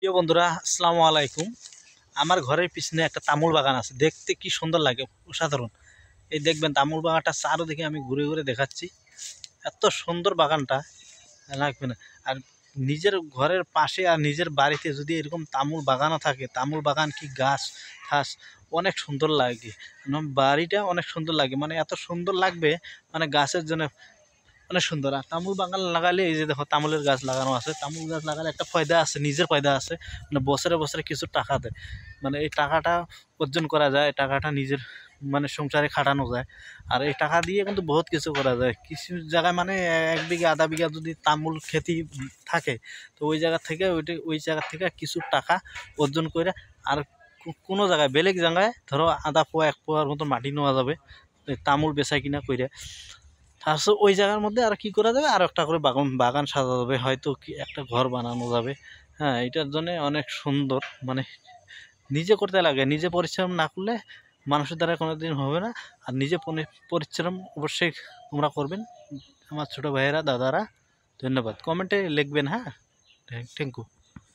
প্রিয় বন্ধুরা, আসসালামু আলাইকুম। আমার ঘরের পিছনে একটা তামুল বাগান আছে, দেখতে কি সুন্দর লাগে, অসাধারণ। এই দেখবেন তামুল বাগানটা চারদিকে আমি ঘুরে ঘুরে দেখাচ্ছি। এত সুন্দর বাগানটা লাগবে না। আর নিজের ঘরের পাশে আর নিজের বাড়িতে যদি এরকম তামুল বাগানও থাকে, তামুল বাগান কি গাছ ঠাস, অনেক সুন্দর লাগে। বাড়িটা অনেক সুন্দর লাগে, মানে এত সুন্দর লাগবে, মানে গাছের জন্য অনেক সুন্দর। আর তামুল বাগান লাগালে, এই যে দেখো তামুলের গাছ লাগানো আছে, তামুল গাছ লাগালে একটা ফায়দা আছে, নিজের ফায়দা আছে, মানে বছরে বছরে কিছু টাকা দেয়। মানে এই টাকাটা অর্জন করা যায়, টাকাটা নিজের মানে সংসারে খাটানো যায়। আর এই টাকা দিয়ে কিন্তু বহুত কিছু করা যায়। কিছু জায়গায় মানে 1 বিঘা আধা বিঘা যদি তামুল খেতি থাকে, তো ওই জায়গা থেকে ওই জায়গা থেকে কিছু টাকা অর্জন করে আর কোনো জায়গায় বেলেগ জায়গায় ধরো আধা পোয়া 1 পোয়ার মতো মাটি নেওয়া যাবে তামুল বেচা কিনা করে। তারপর ওই জায়গার মধ্যে আর কি করা যাবে, আর একটা করে বাগান বাগান সাজা যাবে, হয়তো কি একটা ঘর বানানো যাবে। হ্যাঁ, এটার জন্য অনেক সুন্দর। মানে নিজে করতে লাগে, নিজে পরিশ্রম না করলে মানুষের দ্বারা কোনোদিন হবে না। আর নিজে পরিশ্রম অবশ্যই তোমরা করবেন, আমার ছোটো ভাইয়েরা দাদারা। ধন্যবাদ, কমেন্টে লিখবেন। হ্যাঁ, থ্যাংক ইউ।